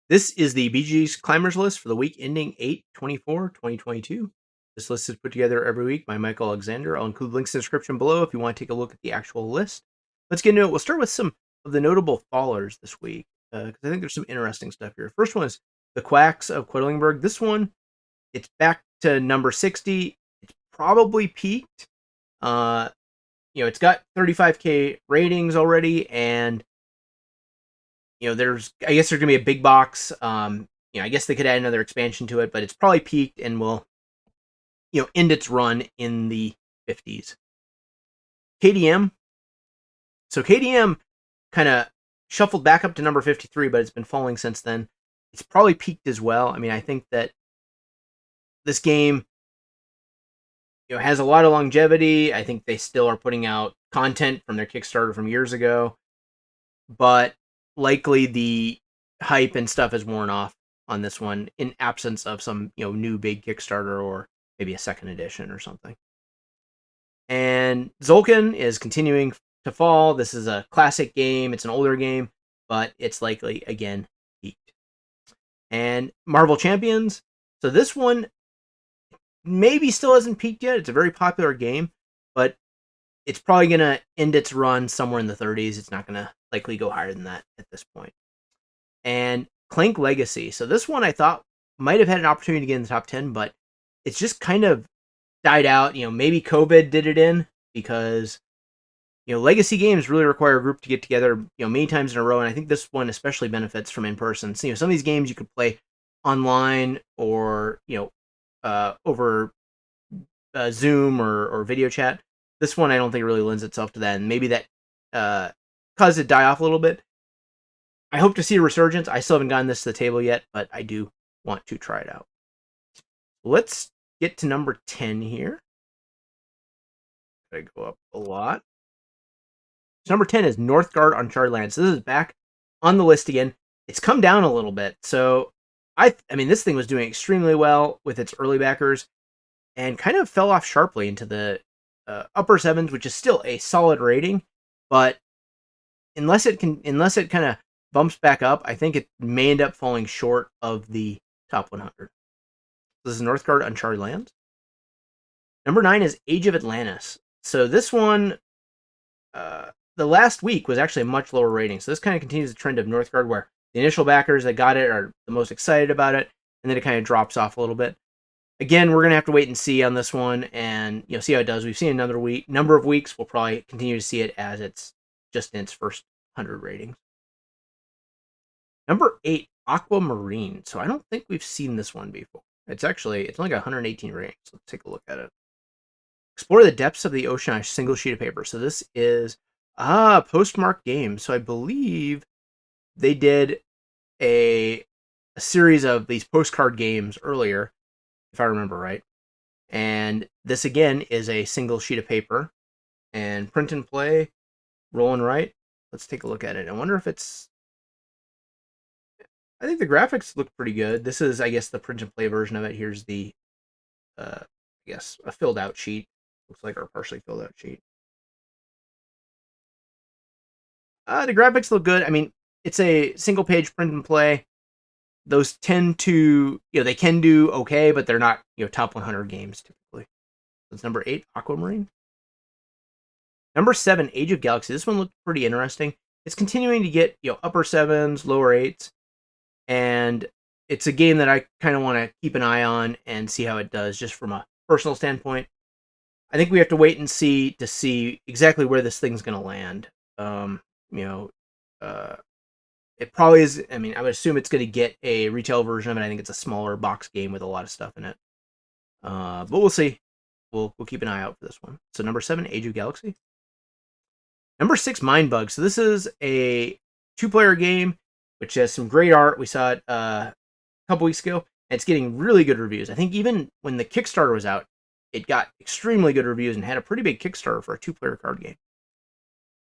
This is the BG's Climbers list for the week ending 8/24/2022. This list is put together every week by Mike Alexander. I'll include links in the description below if you want to take a look at the actual list. Let's get into it. We'll start with some of the notable fallers this week, because I think there's some interesting stuff here. First one is the Quacks of Cuddleberg. This one, it's back to number 60. It's probably peaked. It's got 35K ratings already, and I guess there's gonna be a big box. I guess they could add another expansion to it, but it's probably peaked and will, end its run in the 50s. KDM. So KDM kind of shuffled back up to number 53, but it's been falling since then. It's probably peaked as well. I mean, I think that this game, has a lot of longevity. I think they still are putting out content from their Kickstarter from years ago, but likely the hype and stuff has worn off on this one in absence of some, new big Kickstarter or maybe a second edition or something. And Zulkin is continuing to fall. This is a classic game. It's an older game, but it's likely, again, peaked. And Marvel Champions. So this one maybe still hasn't peaked yet. It's a very popular game, but it's probably going to end its run somewhere in the 30s. It's not going to likely go higher than that at this point. And Clank Legacy. So this one I thought might have had an opportunity to get in the top 10, but it's just kind of died out. Maybe COVID did it in, because legacy games really require a group to get together, many times in a row, and I think this one especially benefits from in person. So, some of these games you could play online or over Zoom or video chat. This one I don't think really lends itself to that, and maybe that caused it to die off a little bit. I hope to see a resurgence. I still haven't gotten this to the table yet, but I do want to try it out. Let's get to number 10 here. Gotta go up a lot. So number 10 is Northgard Uncharted Lands. So this is back on the list again. It's come down a little bit. So I mean, this thing was doing extremely well with its early backers and kind of fell off sharply into the upper sevens, which is still a solid rating, but unless it kind of bumps back up, I think it may end up falling short of the top 100. This is Northgard Uncharted Lands. Number 9 is Age of Atlantis. So this one, the last week was actually a much lower rating. So this kind of continues the trend of Northgard, where the initial backers that got it are the most excited about it, and then it kind of drops off a little bit. Again, we're gonna have to wait and see on this one, and see how it does. We've seen another number of weeks. We'll probably continue to see it as it's just in its first 100 ratings. Number 8, Aquamarine. So I don't think we've seen this one before. It's only got 118 ratings. Let's take a look at it. Explore the depths of the ocean on a single sheet of paper. So this is Postmark Games. So I believe they did a series of these postcard games earlier, if I remember right. And this again is a single sheet of paper, and print and play, roll and write. Let's take a look at it. I wonder if it's... I think the graphics look pretty good. This is, I guess, the print and play version of it. Here's the, I guess, a filled out sheet. Looks like our partially filled out sheet. The graphics look good. I mean, it's a single page print and play. Those tend to, they can do okay, but they're not, top 100 games typically. That's number 8, Aquamarine. Number 7, Age of Galaxy. This one looked pretty interesting. It's continuing to get, upper 7s, lower 8s. And it's a game that I kind of want to keep an eye on and see how it does, just from a personal standpoint. I think we have to wait and see to see exactly where this thing's going to land. It probably is. I mean, I would assume it's going to get a retail version of it. I think it's a smaller box game with a lot of stuff in it. But we'll see. We'll keep an eye out for this one. So number 7, Age of Galaxy. Number 6, Mindbug. So this is a 2-player game, which has some great art. We saw it a couple weeks ago, and it's getting really good reviews. I think even when the Kickstarter was out, it got extremely good reviews and had a pretty big Kickstarter for a 2-player card game.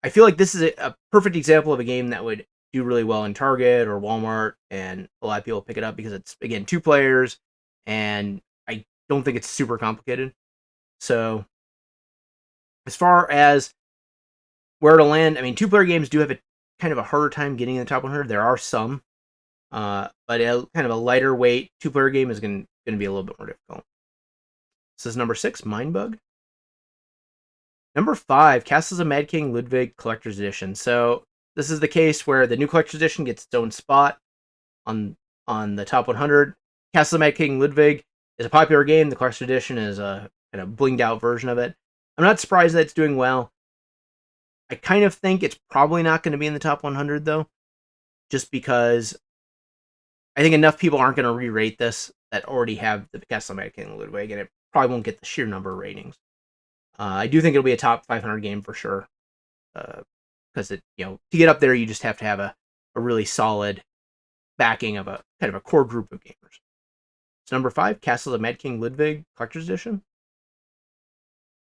I feel like this is a perfect example of a game that would do really well in Target or Walmart, and a lot of people pick it up because it's, again, 2 players, and I don't think it's super complicated. So as far as where to land, I mean, 2-player games do have a kind of a harder time getting in the top 100. There are some, But kind of a lighter weight 2-player game is going to be a little bit more difficult. This is number 6, Mindbug. Number 5, Castles of Mad King Ludwig Collector's Edition. So this is the case where the new Collector's Edition gets its own spot on the top 100. Castles of Mad King Ludwig is a popular game. The Collector's Edition is a kind of blinged out version of it. I'm not surprised that it's doing well. I kind of think it's probably not going to be in the top 100 though, just because I think enough people aren't going to re-rate this that already have the Castle of Mad King Ludwig, and it probably won't get the sheer number of ratings. I do think it'll be a top 500 game for sure, because to get up there, you just have to have a really solid backing of a kind of a core group of gamers. So number 5, Castles of Mad King Ludwig Collector's Edition.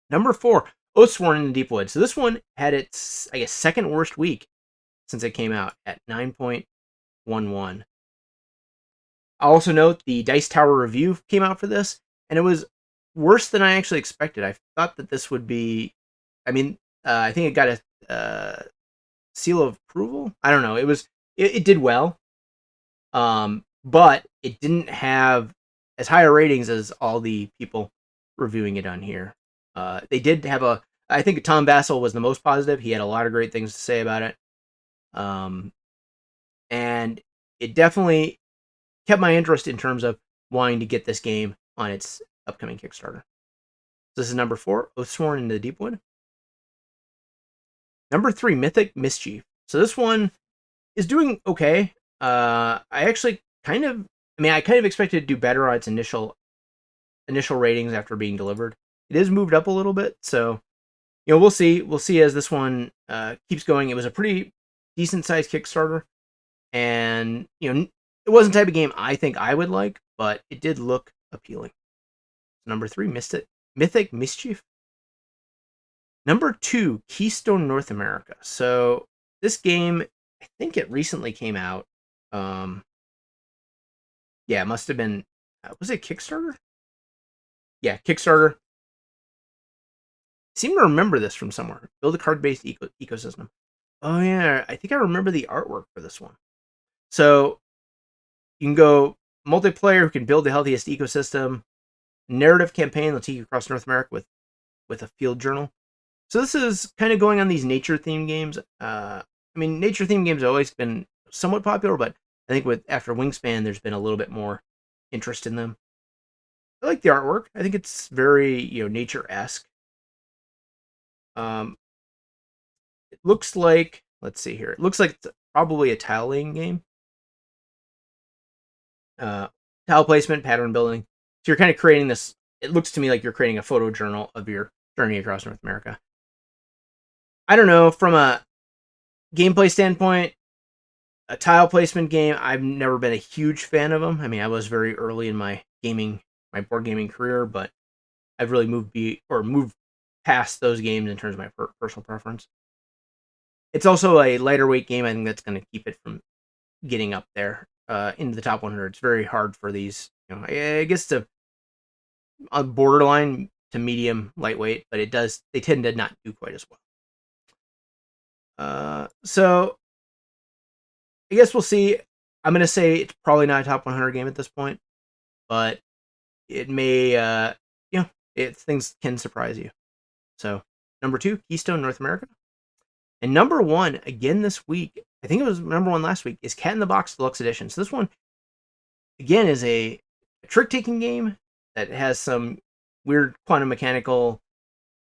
Number 4, Oathsworn in the Deepwood. So this one had its, I guess, second worst week since it came out at 9.11. I'll also note the Dice Tower review came out for this, and it was worse than I actually expected. I thought that this would be, I think it got a seal of approval. I don't know. It did well, but it didn't have as high a ratings as all the people reviewing it on here. They did have I think Tom Vassell was the most positive. He had a lot of great things to say about it. And it definitely kept my interest in terms of wanting to get this game on its upcoming Kickstarter. This is number 4, Oathsworn into the Deepwood. Number 3, Mythic Mischief. So this one is doing okay. I kind of expected to do better on its initial ratings after being delivered. It is moved up a little bit, so we'll see. We'll see as this one keeps going. It was a pretty decent sized Kickstarter, and it wasn't the type of game I think I would like, but it did look appealing. Number 3, Mythic Mischief. Number 2, Keystone North America. So this game, I think it recently came out. Yeah, it must have been. Was it Kickstarter? Yeah, Kickstarter. I seem to remember this from somewhere. Build a card-based ecosystem. Oh yeah, I think I remember the artwork for this one. So you can go multiplayer who can build the healthiest ecosystem. Narrative campaign that'll take you across North America with a field journal. So this is kind of going on these nature-themed games. Nature-themed games have always been somewhat popular, but I think after Wingspan, there's been a little bit more interest in them. I like the artwork. I think it's very nature-esque. It looks like, let's see here. It looks like it's probably a tile laying game. Tile placement, pattern building. So you're kind of creating this. It looks to me like you're creating a photo journal of your journey across North America. I don't know, from a gameplay standpoint, a tile placement game, I've never been a huge fan of them. I was very early in my board gaming career, but I've really moved past those games in terms of my personal preference. It's also a lighter weight game. I think that's going to keep it from getting up there into the top 100. It's very hard for these, I guess a borderline to medium lightweight, but they tend to not do quite as well. So I guess we'll see. I'm going to say it's probably not a top 100 game at this point, but it may, things can surprise you. So number 2, Keystone North America. And number 1, again this week, I think it was number 1 last week, is Cat in the Box Deluxe Edition. So this one, again, is a trick-taking game that has some weird quantum mechanical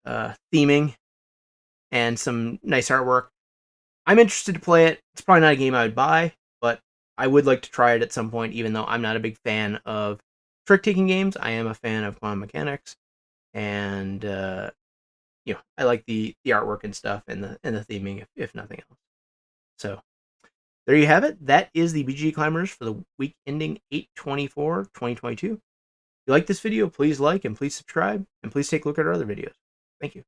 theming and some nice artwork. I'm interested to play it. It's probably not a game I would buy, but I would like to try it at some point, even though I'm not a big fan of trick-taking games. I am a fan of quantum mechanics, and I like the artwork and stuff and the theming, if nothing else. So there you have it. That is the BG Climbers for the week ending 8/24/2022. If you like this video, please like and please subscribe, and please take a look at our other videos. Thank you.